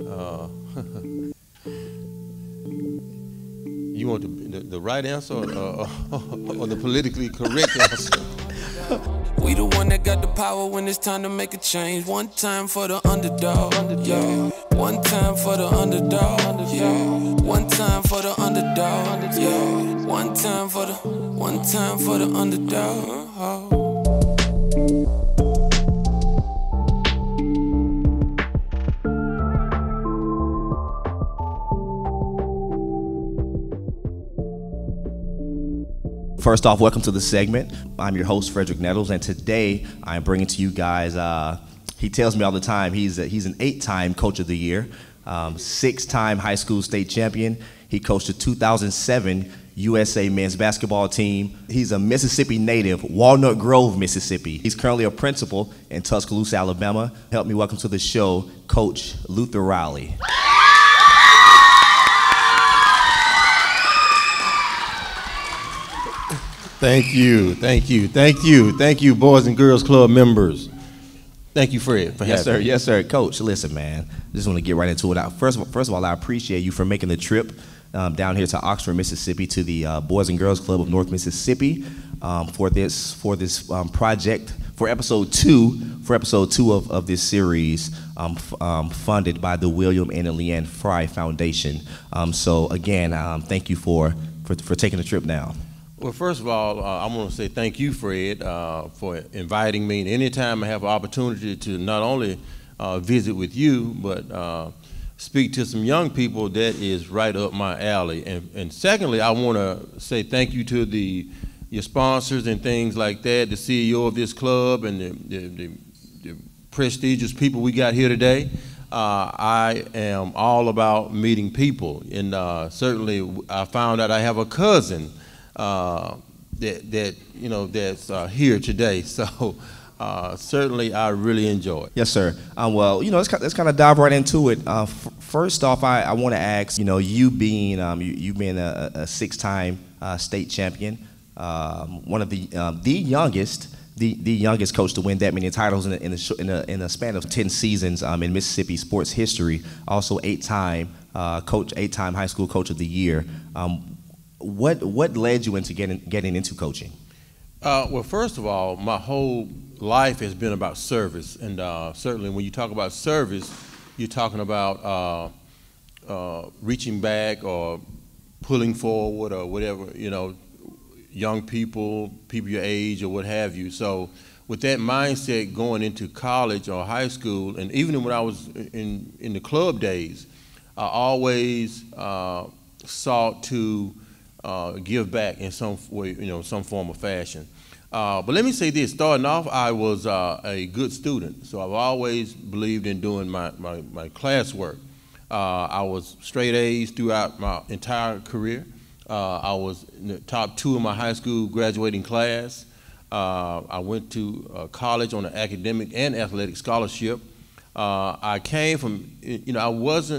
You want the right answer or the politically correct answer? We the one that got the power when it's time to make a change. One time for the underdog, yeah. One time for the underdog, yeah. One time for the underdog, yeah. One time for the underdog. First off, welcome to the segment. I'm your host, Fredderick Nettles, and today I'm bringing to you guys, he tells me all the time, he's an 8-time Coach of the Year, 6-time high school state champion. He coached the 2007 USA men's basketball team. He's a Mississippi native, Walnut Grove, Mississippi. He's currently a principal in Tuscaloosa, Alabama. Help me welcome to the show, Coach Luther Riley. Thank you, boys and girls club members. Thank you, Fred, for having me. Yes, sir. Coach, listen, man. Just want to get right into it. First of all, I appreciate you for making the trip down here to Oxford, Mississippi, to the Boys and Girls Club of North Mississippi for this project for episode two of this series, funded by the William and Leanne Fry Foundation. So again, thank you for taking the trip down. Well, first of all, I want to say thank you, Fred, for inviting me. And anytime I have an opportunity to not only visit with you, but speak to some young people, that is right up my alley. And secondly, I want to say thank you to your sponsors and things like that, the CEO of this club and the prestigious people we got here today. I am all about meeting people, and certainly I found out I have a cousin that's here today. So certainly I really enjoy it. Yes, sir. Well, let's kind of dive right into it. First off, I want to ask, you being a 6-time state champion, one of the youngest coach to win that many titles in a span of 10 seasons in Mississippi sports history. Also 8-time coach, 8-time high school coach of the year. What led you into getting into coaching? Well, first of all, my whole life has been about service, and certainly when you talk about service, you're talking about reaching back or pulling forward or whatever, young people your age or what have you. So with that mindset going into college or high school, and even when I was in the club days, I always sought to give back in some way, some form of fashion. But let me say this, starting off, I was a good student, so I've always believed in doing my classwork. I was straight A's throughout my entire career. I was in the top 2 in my high school graduating class. I went to college on an academic and athletic scholarship. I came from, I was,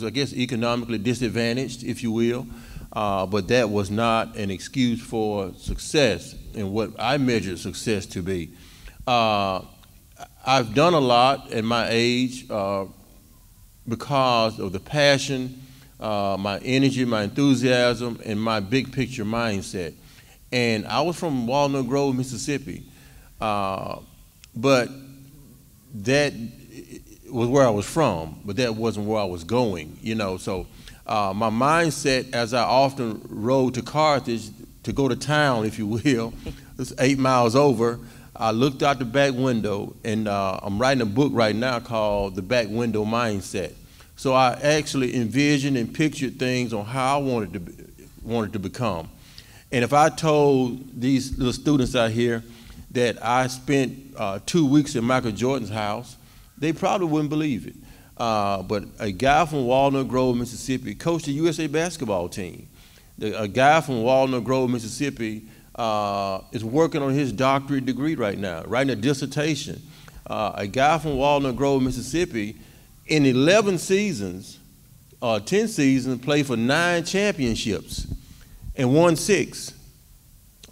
I guess, economically disadvantaged, if you will, but that was not an excuse for success and what I measured success to be. I've done a lot at my age because of the passion, my energy, my enthusiasm, and my big picture mindset. And I was from Walnut Grove, Mississippi, but that was where I was from, but that wasn't where I was going, So my mindset, as I often rode to Carthage to go to town, if you will, it's 8 miles over, I looked out the back window, and I'm writing a book right now called The Back Window Mindset. So I actually envisioned and pictured things on how I wanted to become. And if I told these little students out here that I spent 2 weeks in Michael Jordan's house, they probably wouldn't believe it. But a guy from Walnut Grove, Mississippi, coached the USA basketball team. A guy from Walnut Grove, Mississippi, is working on his doctorate degree right now, writing a dissertation. A guy from Walnut Grove, Mississippi, in 11 seasons, 10 seasons, played for 9 championships and won 6.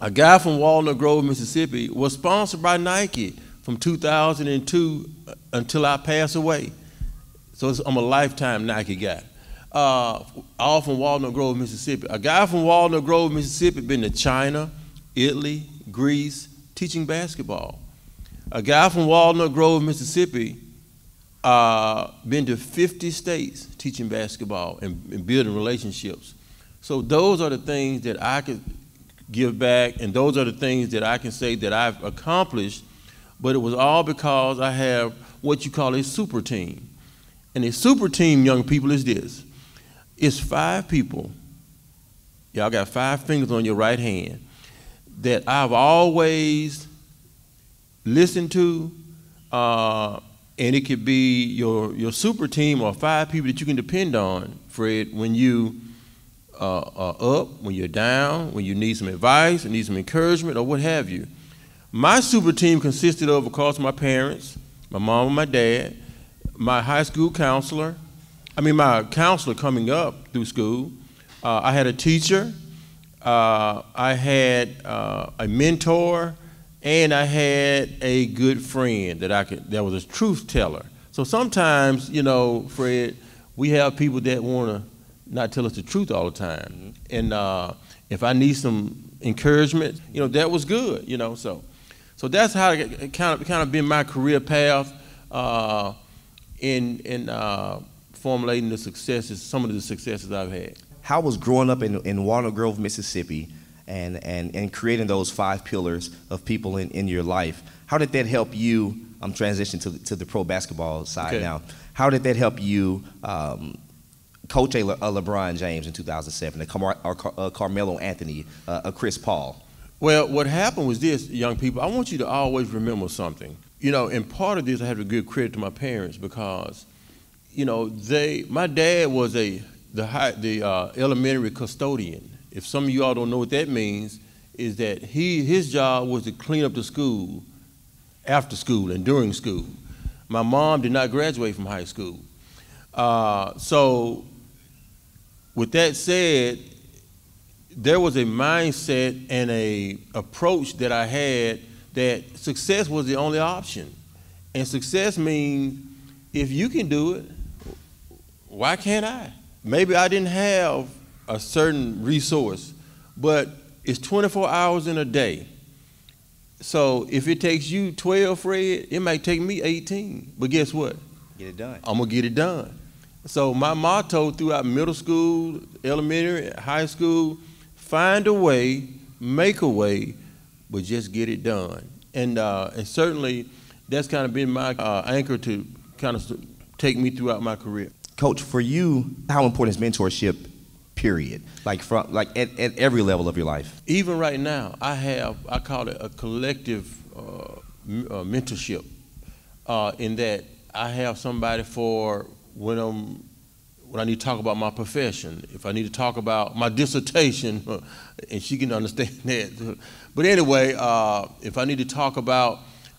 A guy from Walnut Grove, Mississippi, was sponsored by Nike from 2002 until I pass away. So I'm a lifetime Nike guy. All from Walnut Grove, Mississippi. A guy from Walnut Grove, Mississippi, been to China, Italy, Greece, teaching basketball. A guy from Walnut Grove, Mississippi, been to 50 states teaching basketball and building relationships. So those are the things that I could give back, and those are the things that I can say that I've accomplished, but it was all because I have what you call a super team. And a super team, young people, is this. It's 5 people, y'all got 5 fingers on your right hand, that I've always listened to, and it could be your super team or 5 people that you can depend on, Fred, when you are up, when you're down, when you need some advice, need some encouragement, or what have you. My super team consisted of course, my parents, my mom and my dad, my high school counselor, my counselor coming up through school. I had a teacher, I had a mentor, and I had a good friend that was a truth teller. So sometimes, Fred, we have people that want to not tell us the truth all the time. And if I need some encouragement, that was good, So that's how it kind of been my career path in formulating the successes, some of the successes I've had. How was growing up in Walnut Grove, Mississippi, and creating those 5 pillars of people in your life, how did that help you? I'm transitioning to the pro basketball side now. How did that help you coach a LeBron James in 2007, a Carmelo Anthony, a Chris Paul? Well, what happened was this, young people. I want you to always remember something. And part of this I have to give credit to my parents because, my dad was the elementary custodian. If some of you all don't know what that means, is that his job was to clean up the school after school and during school. My mom did not graduate from high school. So with that said, there was a mindset and a approach that I had that success was the only option. And success means if you can do it, why can't I? Maybe I didn't have a certain resource, but it's 24 hours in a day. So if it takes you 12, Fred, it might take me 18. But guess what? Get it done. I'm gonna get it done. So my motto throughout middle school, elementary, high school, find a way, make a way, but just get it done. And certainly that's kind of been my anchor to kind of take me throughout my career. Coach, for you, how important is mentorship, period? Like at every level of your life? Even right now, I call it a collective mentorship in that I have somebody for when I need to talk about my profession, if I need to talk about my dissertation, and she can understand that. But anyway, if I need to talk about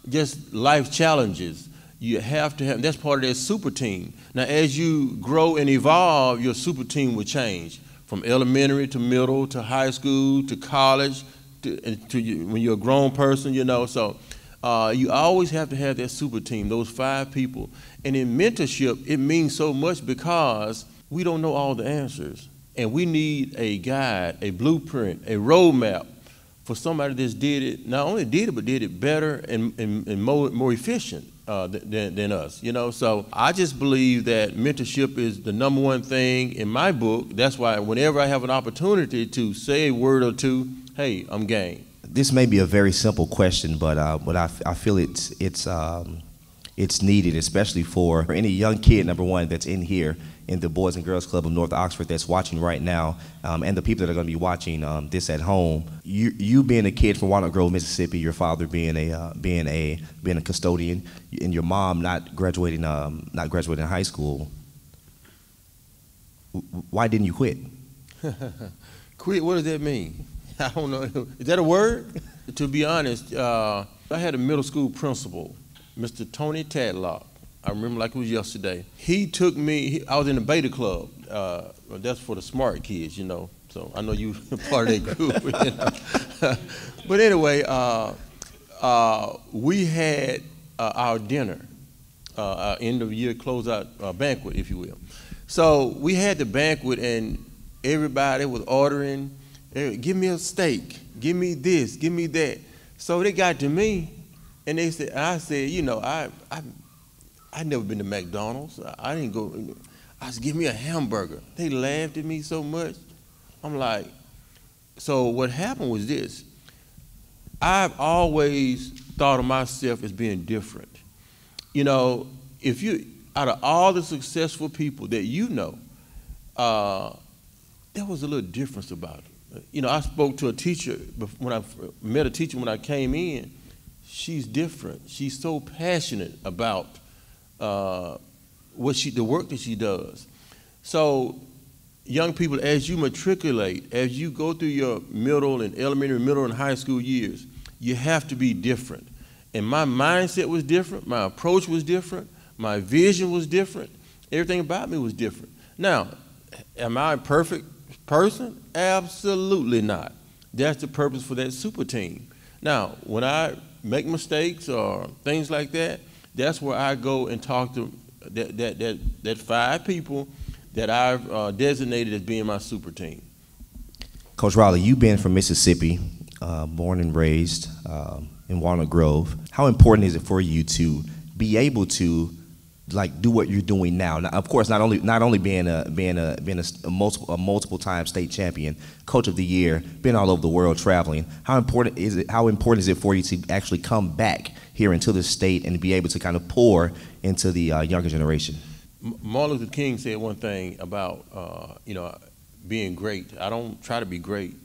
just life challenges, you have to have, that's part of that super team. Now, as you grow and evolve, your super team will change from elementary to middle to high school to college when you're a grown person, So you always have to have that super team, those 5 people. And in mentorship, it means so much because we don't know all the answers. And we need a guide, a blueprint, a roadmap for somebody that's did it, not only did it, but did it better and more efficient than us, So I just believe that mentorship is the #1 thing in my book. That's why whenever I have an opportunity to say a word or two, hey, I'm game. This may be a very simple question, but I feel it's needed, especially for any young kid, #1, that's in here in the Boys and Girls Club of North Oxford that's watching right now, and the people that are going to be watching this at home. You being a kid from Walnut Grove, Mississippi, your father being a custodian, and your mom not graduating high school. Why didn't you quit? Quit? What does that mean? I don't know. Is that a word? To be honest, I had a middle school principal, Mr. Tony Tadlock. I remember like it was yesterday. He took me, I was in the beta club. That's for the smart kids, So I know you were part of that group. But anyway, we had our dinner. end of year closeout banquet, if you will. So we had the banquet, and everybody was ordering, give me a steak, give me this, give me that. So they got to me, and they said, I said, you know, I never been to McDonald's. I didn't go. I said, give me a hamburger. They laughed at me so much. I'm like, so what happened was this. I've always thought of myself as being different. You know, if you, out of all the successful people that you know, there was a little difference about it. You know, I spoke to a teacher when I met a teacher when I came in. She's different. She's so passionate about the work that she does. So, young people, as you matriculate, as you go through your middle and elementary, middle and high school years, you have to be different. And my mindset was different. My approach was different. My vision was different. Everything about me was different. Now, am I a perfect person? Absolutely not. That's the purpose for that super team. Now, when I make mistakes or things like that, that's where I go and talk to that 5 people that I've designated as being my super team. Coach Riley, you've been from Mississippi, born and raised in Walnut Grove. How important is it for you to be able to like do what you're doing now? Now, of course, not only being a multiple time state champion, coach of the year, been all over the world traveling. How important is it for you to actually come back here into the state and be able to kind of pour into the younger generation? Martin Luther King said one thing about you know, being great. I don't try to be great.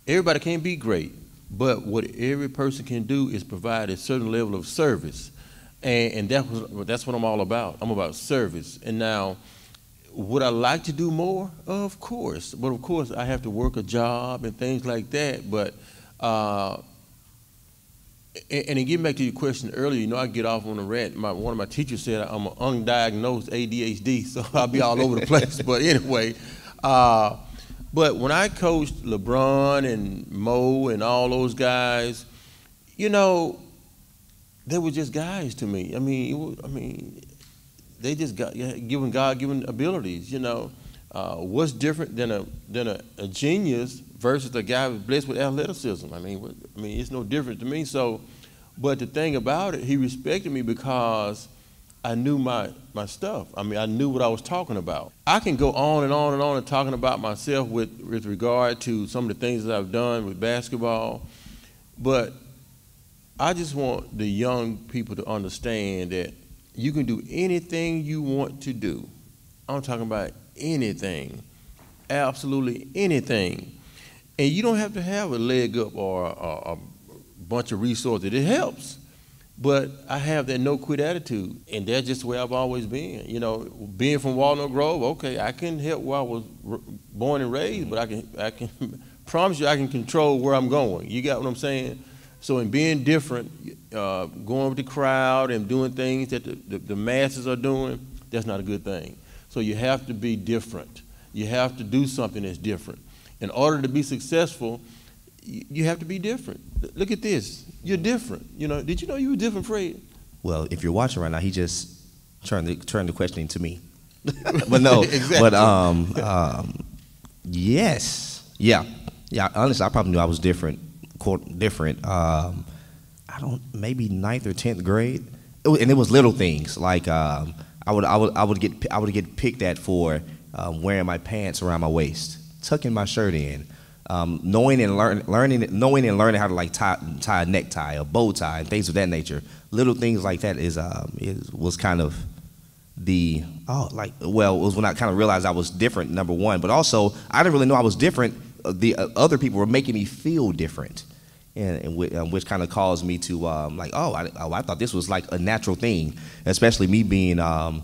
Everybody can't be great, but what every person can do is provide a certain level of service. And that's what I'm all about. I'm about service. And now, would I like to do more? Of course. But of course, I have to work a job and things like that. But, and getting back to your question earlier, you know, I get off on a rant. One of my teachers said I'm an undiagnosed ADHD, so I'll be all over the place. But anyway, but when I coached LeBron and Mo and all those guys, you know, they were just guys to me. I mean, they just got given God-given abilities. You know, what's different than a genius versus a guy who's blessed with athleticism? I mean, it's no different to me. So, but the thing about it, he respected me because I knew my stuff. I mean, I knew what I was talking about. I can go on and on and on and talking about myself with regard to some of the things that I've done with basketball, but I just want the young people to understand that you can do anything you want to do. I'm talking about anything, absolutely anything. And you don't have to have a leg up or a bunch of resources. It helps. But I have that no-quit attitude, and that's just the way I've always been. You know, being from Walnut Grove, okay, I couldn't help where I was born and raised, but I can promise you I can control where I'm going. You got what I'm saying? So in being different, going with the crowd and doing things that the masses are doing, that's not a good thing. So you have to be different. You have to do something that's different. In order to be successful, you have to be different. Look at this. You're different. You know, did you know you were different, Fred? Well, if you're watching right now, he just turned the questioning to me. But no, exactly. But yes, yeah. Honestly, I probably knew I was different. I maybe 9th or 10th grade, and it was little things like I would get picked at for wearing my pants around my waist, tucking my shirt in, knowing and learning how to like tie a necktie, a bow tie, and things of that nature. Little things like that was kind of it was when I kind of realized I was different, number one, but also I didn't really know I was different. The other people were making me feel different. And which kind of caused me to I thought this was like a natural thing, especially me being I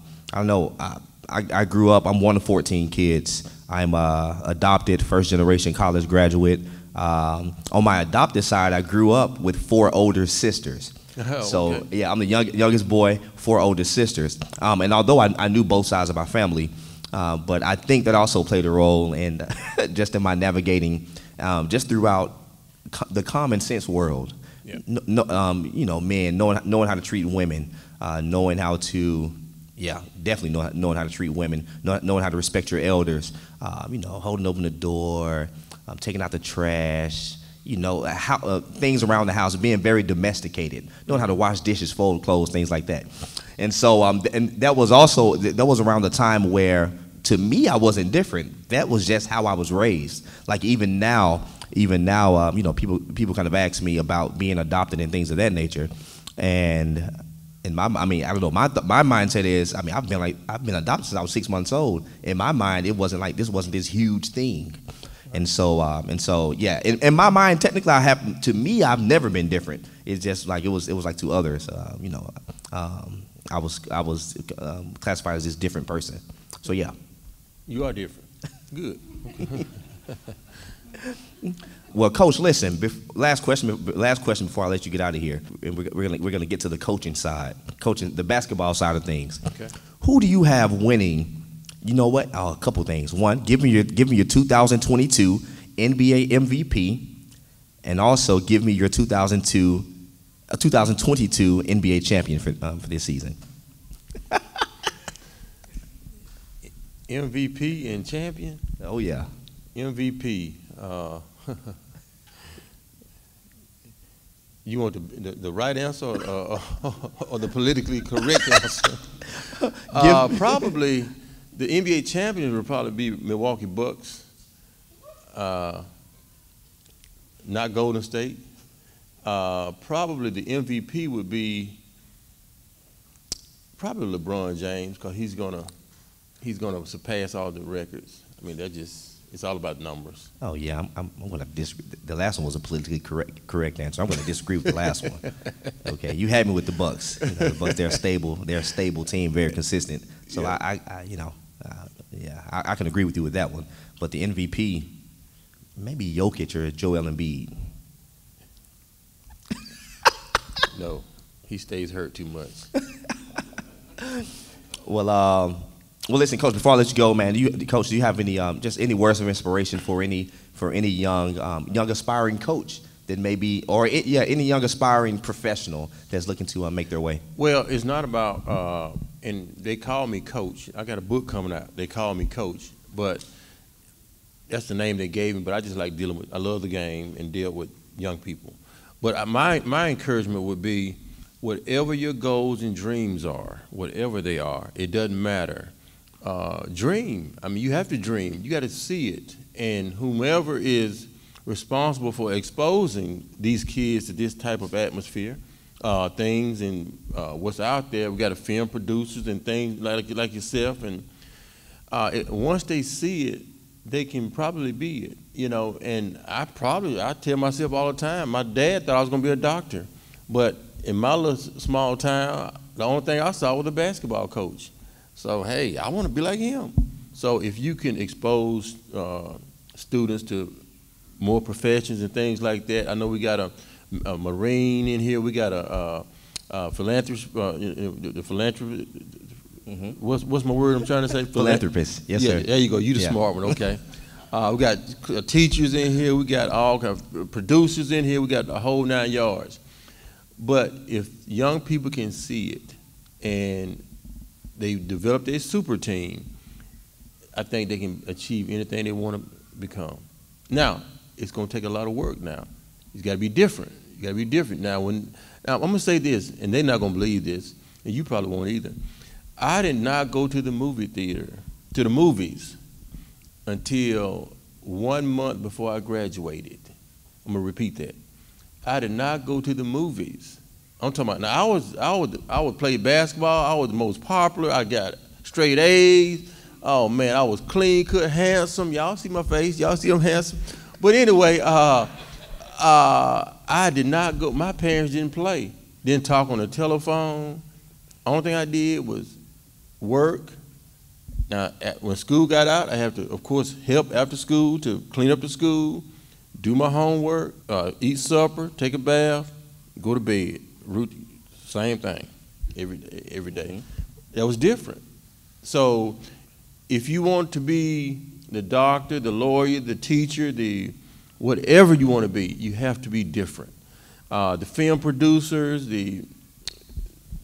grew up. I'm one of 14 kids. I'm adopted, first generation college graduate. On my adopted side, I grew up with 4 older sisters. Oh, so okay. yeah, I'm the youngest boy, 4 older sisters. And although I knew both sides of my family, but I think that also played a role in just in my navigating just throughout the common sense world. Yeah. Men knowing how to treat women, knowing how to, definitely knowing how to treat women, knowing how to respect your elders, holding open the door, taking out the trash, things around the house, being very domesticated, knowing how to wash dishes, fold clothes, things like that. And so, and that was around the time where, to me, I wasn't different. That was just how I was raised. Like even now, people kind of ask me about being adopted and things of that nature, and I don't know. My mindset is, I've been adopted since I was 6 months old. In my mind, it wasn't like this wasn't this huge thing, and so in my mind, technically, I've never been different. It's just like it was like to others. I was classified as this different person. So yeah. You are different. Good. Well, Coach, listen. Last question before I let you get out of here. And we're gonna get to the coaching side, the basketball side of things. Okay. Who do you have winning? You know what? Oh, a couple things. One, give me your 2022 NBA MVP, and also give me your 2022 NBA champion for this season. MVP and champion? Oh, yeah. MVP. You want the right answer or the politically correct answer? Probably the NBA champion would probably be Milwaukee Bucks, not Golden State. Probably the MVP would be probably LeBron James, because he's gonna surpass all the records. It's all about numbers. Oh yeah, I'm going to disagree. The last one was a politically correct answer. I'm going to disagree with the last one. Okay, you had me with the Bucks. The Bucks, they're stable. They're a stable team, very consistent. So yeah. I can agree with you with that one. But the MVP, maybe Jokic or Joel Embiid. No, he stays hurt too much. Well, listen, Coach. Before I let you go, man, Coach, do you have any just any words of inspiration for any young aspiring coach that may be, or any young aspiring professional that's looking to make their way? Well, it's not about, and they call me Coach. I got a book coming out. They call me Coach, but that's the name they gave me. But I just like dealing with. I love the game and deal with young people. But my encouragement would be, whatever your goals and dreams are, whatever they are, it doesn't matter. Dream. You have to dream. You got to see it. And whomever is responsible for exposing these kids to this type of atmosphere, things and what's out there, we got film producers and things like yourself. And once they see it, they can probably be it. And I tell myself all the time, my dad thought I was going to be a doctor. But in my little small town, the only thing I saw was a basketball coach. So, hey, I want to be like him. So if you can expose students to more professions and things like that, I know we got a Marine in here. We got a philanthropist. The philanthropist. Mm-hmm. What's my word I'm trying to say? Philanthropist. Yes, sir. There you go. You the smart one. Okay. We got teachers in here. We got all kinds of producers in here. We got the whole 9 yards. But if young people can see it and they develop their super team, I think they can achieve anything they want to become. Now, it's going to take a lot of work now. It's got to be different. You got to be different. Now, I'm going to say this, and they're not going to believe this, and you probably won't either. I did not go to the movies, until 1 month before I graduated. I'm going to repeat that. I did not go to the movies. I'm talking about, now I would play basketball. I was the most popular. I got straight A's. Oh man, I was clean cut, handsome. Y'all see my face? Y'all see I'm handsome? But anyway, I did not go. My parents didn't play. Didn't talk on the telephone. Only thing I did was work. Now, when school got out, I have to, of course, help after school to clean up the school, do my homework, eat supper, take a bath, go to bed. Same thing every day. That was different. So if you want to be the doctor, the lawyer, the teacher, the whatever you want to be, you have to be different. The film producers, the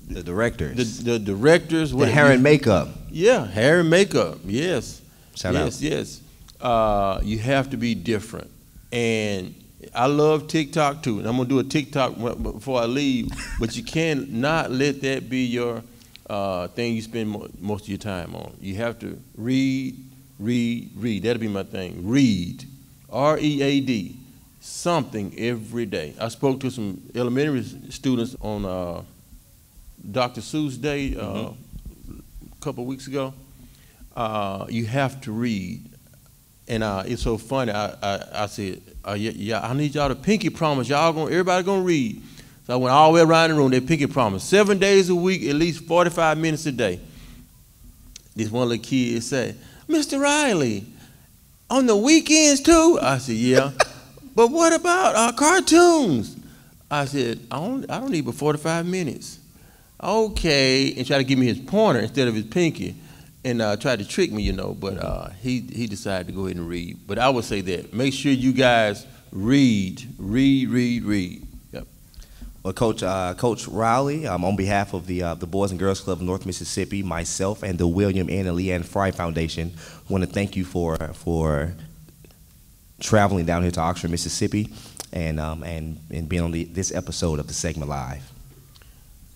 The directors. The directors. The hair and makeup. Yeah, hair and makeup. Yes. Shout out. Yes. You have to be different. And I love TikTok too. And I'm gonna do a TikTok before I leave. But you cannot let that be your thing you spend most of your time on. You have to read. That'll be my thing. Read. READ. Something every day. I spoke to some elementary students on Dr. Seuss Day a couple of weeks ago. You have to read. And it's so funny. I said, yeah, I need y'all to pinky promise. Everybody gonna read. So I went all the way around the room. They pinky promise 7 days a week, at least 45 minutes a day. This one little kid said, Mr. Riley, on the weekends too? I said, yeah. But what about cartoons? I said, I don't need but 45 minutes. Okay, and tried to give me his pointer instead of his pinky. And tried to trick me, you know, but he decided to go ahead and read. But I would say that. Make sure you guys read. Yep. Well, Coach Riley, on behalf of the Boys and Girls Club of North Mississippi, myself, and the William N. and Leanne Fry Foundation, want to thank you for traveling down here to Oxford, Mississippi, and being on this episode of the Segment Live.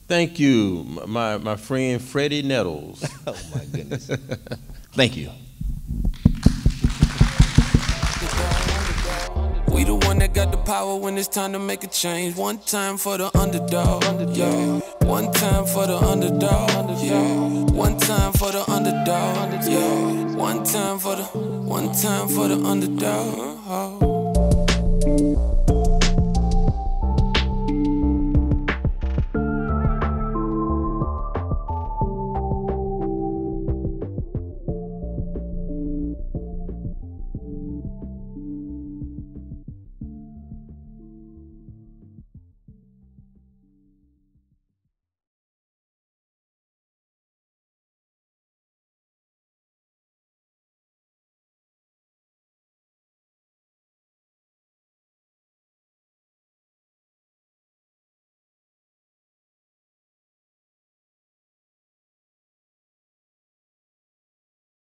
Thank you, my friend Freddie Nettles. Oh my goodness. Thank you. We the one that got the power when it's time to make a change. One time for the underdog. Yeah. One time for the underdog. Yeah. One time for the underdog. Yeah. One time for the underdog.